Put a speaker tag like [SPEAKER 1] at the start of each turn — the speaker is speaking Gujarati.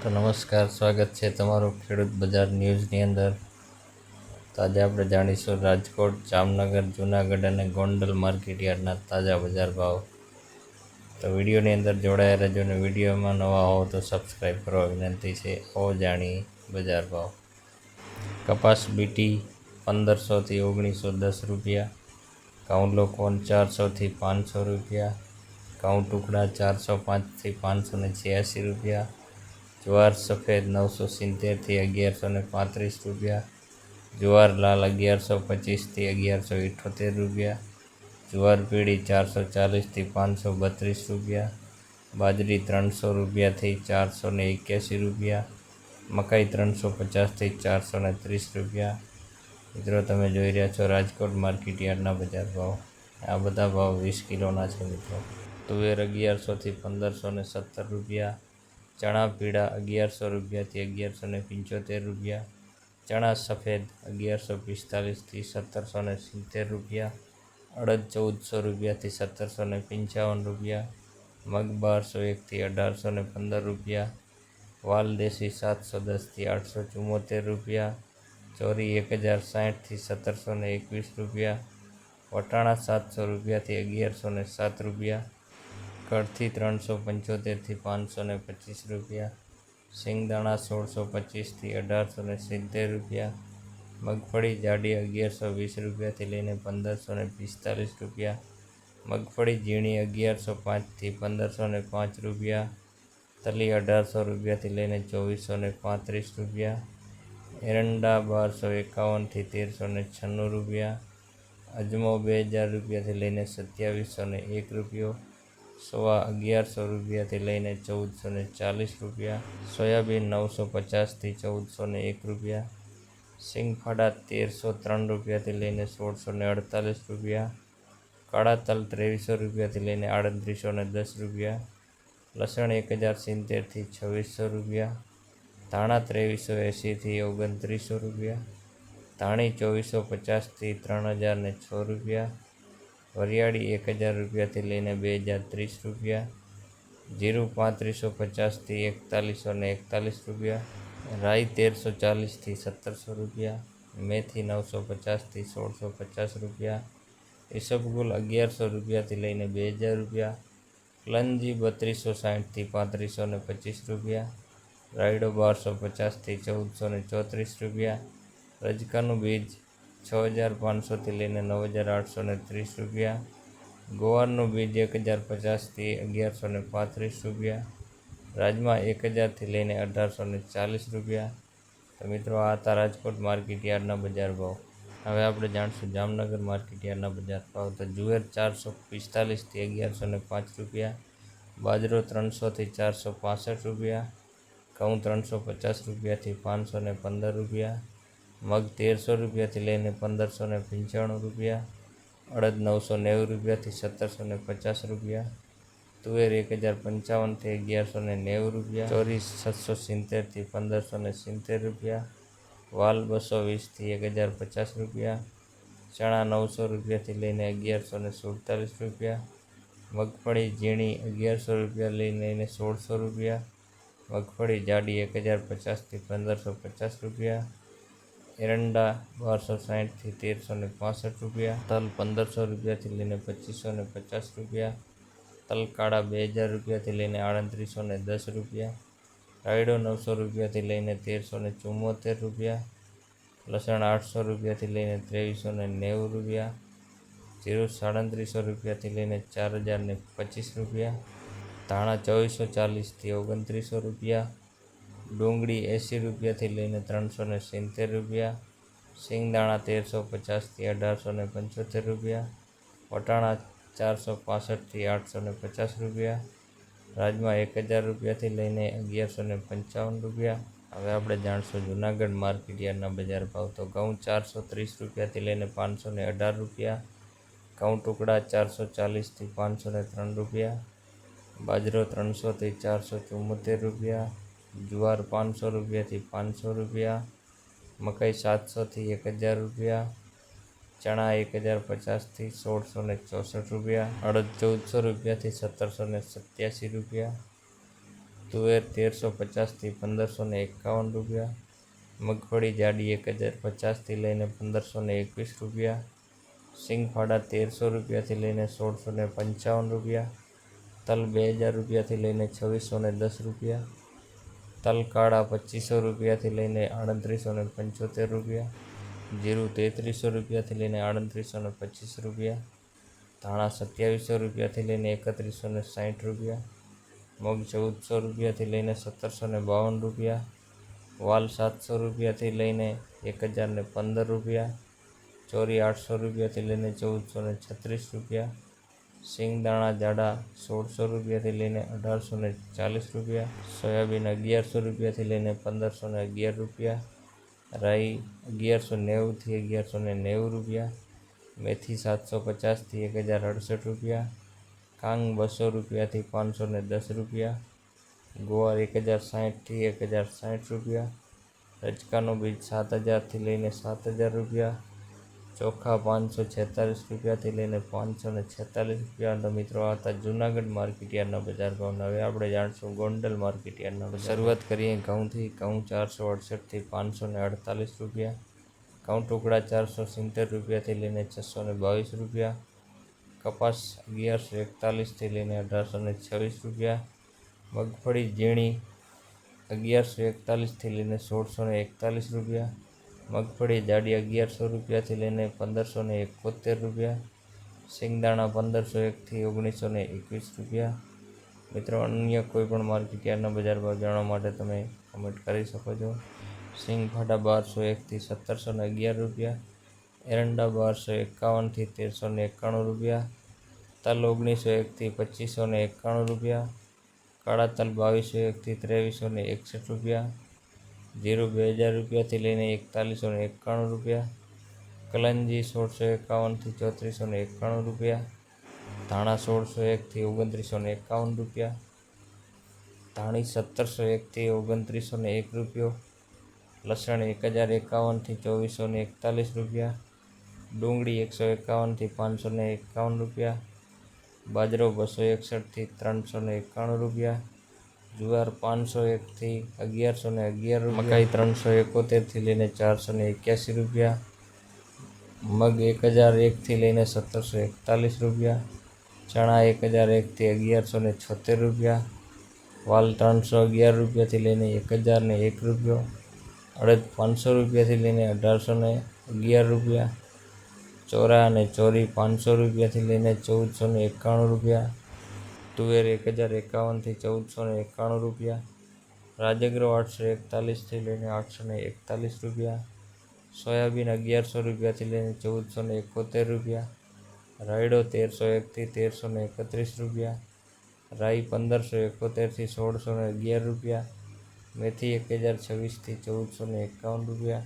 [SPEAKER 1] તો નમસ્કાર, સ્વાગત છે તમારું ખેડૂત બજાર ન્યૂઝની અંદર. તો આજે આપણે જાણીશું રાજકોટ, જામનગર, જૂનાગઢ અને ગોંડલ માર્કેટ યાર્ડના તાજા બજાર ભાવ. તો વિડીયોની અંદર જોડાયા રહેજો અને વિડીયોમાં નવા હો તો સબસ્ક્રાઈબ કરવા વિનંતી છે. આવો જાણી બજાર ભાવ. કપાસ બીટી 1500થી 1910 રૂપિયા, ઘઉં લોકોન 400થી 500 રૂપિયા, ઘઉં ટુકડા 405થી 586 રૂપિયા, જુવાર સફેદ 970થી 1135 રૂપિયા, જુવાર લાલ 1125થી 1178 રૂપિયા, જુવાર પીળી 440થી 532 રૂપિયા, બાજરી 300 રૂપિયાથી 481 રૂપિયા, મકાઈ 350થી 430 રૂપિયા. મિત્રો, તમે જોઈ રહ્યા છો રાજકોટ માર્કેટ યાર્ડના બજાર ભાવ. આ બધા ભાવ 20 કિલોના છે મિત્રો. તુવેર 1100થી 1517 રૂપિયા, ચણા પીળા 1100 રૂપિયાથી 1175 રૂપિયા, ચણા સફેદ 1145થી 1770 રૂપિયા, અડદ 1400 રૂપિયાથી 1755 રૂપિયા, મગ 1201થી 1815 રૂપિયા, વાલ દેશી 710થી 874 રૂપિયા, ચોરી 1060થી 1721 રૂપિયા, વટાણા 700 રૂપિયાથી 1107 રૂપિયા, કળથી 375થી 525 રૂપિયા, સિંગદાણા 1625થી 1870 રૂપિયા, મગફળી જાડી 1120 રૂપિયાથી લઈને 1545 રૂપિયા, મગફળી ઝીણી 1105થી 1505 રૂપિયા, તલી 1800 રૂપિયાથી લઈને 2435 રૂપિયા, એરંડા 1251થી 1396 રૂપિયા, અજમો 2000 રૂપિયાથી લઈને 2701 રૂપિયો, સવા 1100 રૂપિયાથી લઈને 1440 રૂપિયા, સોયાબીન 950થી 1401 રૂપિયા, સિંગફાડા 1303 રૂપિયાથી લઈને 1648 રૂપિયા, કાળા તલ 2300 રૂપિયાથી લઈને 3810 રૂપિયા, લસણ 1070થી 2600 રૂપિયા, ધાણા 2380થી 2900 રૂપિયા, ધાણી 2450થી 3006 રૂપિયા, વરિયાળી 1000 રૂપિયાથી લઈને 2030 રૂપિયા, જીરું 3550થી 4141 રૂપિયા, રાઈ 1340થી 1700 રૂપિયા, મેથી 950થી 1650 રૂપિયા, ઈસબગુલ 1100 રૂપિયાથી લઈને 2000 રૂપિયા, કલંજી 3260થી 3525 રૂપિયા, રાયડો 1250થી 1434 રૂપિયા, રજકાનું બીજ 6500થી લઈને 9830 રૂપિયા, ગોવારનું બીજ 1050થી 1135 રૂપિયા, રાજમા 1000થી લઈને 1840 રૂપિયા. તો મિત્રો, આ હતા રાજકોટ માર્કેટ યાર્ડના બજાર ભાવ. હવે આપણે જાણીશું જામનગર માર્કેટ યાર્ડના બજાર ભાવ. તો જુએર 445થી 1105 રૂપિયા, બાજરો 300થી 465 રૂપિયા, ઘઉં 350 રૂપિયાથી 515 રૂપિયા, મગ 1300 રૂપિયાથી લઈને 1595 રૂપિયા, અડદ 990 રૂપિયાથી 1750 રૂપિયા, તુવેર 1055થી 1190 રૂપિયા, ચોરી 770થી 1570 રૂપિયા, વાલ 220થી 1050 રૂપિયા, ચણા 900 રૂપિયાથી લઈને 1147 રૂપિયા, મગફળી ઝીણી 1100 રૂપિયા લઈને 1600 રૂપિયા, મગફળી જાડી 1050થી 1550 રૂપિયા, એરંડા 1260થી 1365 રૂપિયા, તલ 1500 રૂપિયાથી લઈને 2550 રૂપિયા, તલ કાળા 2000 રૂપિયાથી લઈને 3810 રૂપિયા, રાયડો 900 રૂપિયાથી લઈને 1374 રૂપિયા, લસણ 800 રૂપિયાથી લઈને 2390 રૂપિયા, જીરું 3700 રૂપિયાથી લઈને 4025 રૂપિયા, ધાણા 2440થી 2900 રૂપિયા, ડુંગળી 80 રૂપિયાથી લઈને 370 રૂપિયા, સિંગદાણા 1350થી 1875 રૂપિયા, વટાણા 465થી 850 રૂપિયા, રાજમા 1000 રૂપિયાથી લઈને 1155 રૂપિયા. હવે આપણે જાણીશું જૂનાગઢ માર્કેટ યાર્ડના બજાર ભાવ. તો ઘઉં 430 રૂપિયાથી લઈને 518 રૂપિયા, ઘઉં ટુકડા 440થી 503 રૂપિયા, બાજરો 300થી 474 રૂપિયા, જુવાર 500 રૂપિયાથી 500 રૂપિયા, મકાઈ 700થી 1000 રૂપિયા, ચણા 1050થી 1664 રૂપિયા, અડદ 1400 રૂપિયાથી 1787 રૂપિયા, તુવેર 1350થી 1551 રૂપિયા, મગફળી જાડી 1050થી લઈને 1521 રૂપિયા, સિંગફાડા 1300 રૂપિયાથી લઈને 1655 રૂપિયા, તલ 2000 રૂપિયાથી લઈને 2610 રૂપિયા, તલ કાળા 2500 રૂપિયાથી લઈને 3875 રૂપિયા, જીરું 3300 રૂપિયાથી લઈને 3825 રૂપિયા, ધાણા 2700 રૂપિયાથી લઈને 3160 રૂપિયા, મગ 1400 રૂપિયાથી લઈને 1752 રૂપિયા, વાલ 700 રૂપિયાથી લઈને 1015 રૂપિયા, ચોરી 800 રૂપિયાથી લઈને 1436 રૂપિયા, સિંગદાણા જાડા 1600 રૂપિયાથી લઈને 1840 રૂપિયા, સોયાબીન 1100 રૂપિયાથી લઈને 1511 રૂપિયા, રાઈ 1190થી 1190 રૂપિયા, મેથી 750થી 1068 રૂપિયા, કાંગ 200 રૂપિયાથી 510 રૂપિયા, ગુવાર 1060થી 1060 રૂપિયા, રજકાનું બીજ 7000થી લઈને 7000 રૂપિયા, ચોખા 546 રૂપિયાથી લઈને 546 રૂપિયા. તો મિત્રો આ હતા જૂનાગઢ માર્કેટયાર્ડના બજાર ભાવ. હવે આપણે જાણશું ગોંડલ માર્કેટયાર્ડના બજાર. શરૂઆત કરીએ ઘઉંથી. ઘઉં 468થી 548 રૂપિયા, ઘઉં ટુકડા 470 રૂપિયાથી લઈને 622 રૂપિયા, કપાસ 1141થી લઈને 1826 રૂપિયા, મગફળી ઝીણી 1141થી લઈને 1641 રૂપિયા, મગફળી જાડી 1100 રૂપિયાથી લઈને 1571 રૂપિયા, સિંગદાણા 1501થી 1921 રૂપિયા. મિત્રો અન્ય કોઈ પણ માર્કેટયાર્ડના બજાર ભાવ જાણવા માટે તમે કમેન્ટ કરી શકો છો. સિંગફાટા 1201થી 1711 રૂપિયા, એરંડા 1251થી 1391 રૂપિયા, તલ 1901થી 2591 રૂપિયા, કાળા તલ 2201થી 2361 રૂપિયા, જીરું 2000 રૂપિયાથી લઈને 4191 રૂપિયા, કલંજી 1651થી 3491 રૂપિયા, ધાણા 1601થી 2951 રૂપિયા, ધાણી 1701થી 2901 રૂપિયો, લસણ 1051થી 2441 રૂપિયા, ડુંગળી 151થી 551 રૂપિયા, બાજરો 261થી 391 રૂપિયા, જુવાર 501થી 1111 રૂપિયા, મકાઈ 371થી લઈને 481 રૂપિયા, મગ 1001થી લઈને 1741 રૂપિયા, ચણા 1001થી 1176 રૂપિયા, વાલ 311 રૂપિયાથી લઈને 1001 રૂપિયો, અડદ 500 રૂપિયાથી લઈને 1811 રૂપિયા, ચોરા અને ચોરી 500 રૂપિયાથી લઈને 1491 રૂપિયા, તુવેર 1051થી 1491 રૂપિયા, રાજગરો 841થી લઈને 841 રૂપિયા, સોયાબીન 1100 રૂપિયાથી લઈને 1471 રૂપિયા, રાયડો 1301થી 1331 રૂપિયા, રાઈ 1571થી 1611 રૂપિયા, મેથી 1026થી 1451 રૂપિયા,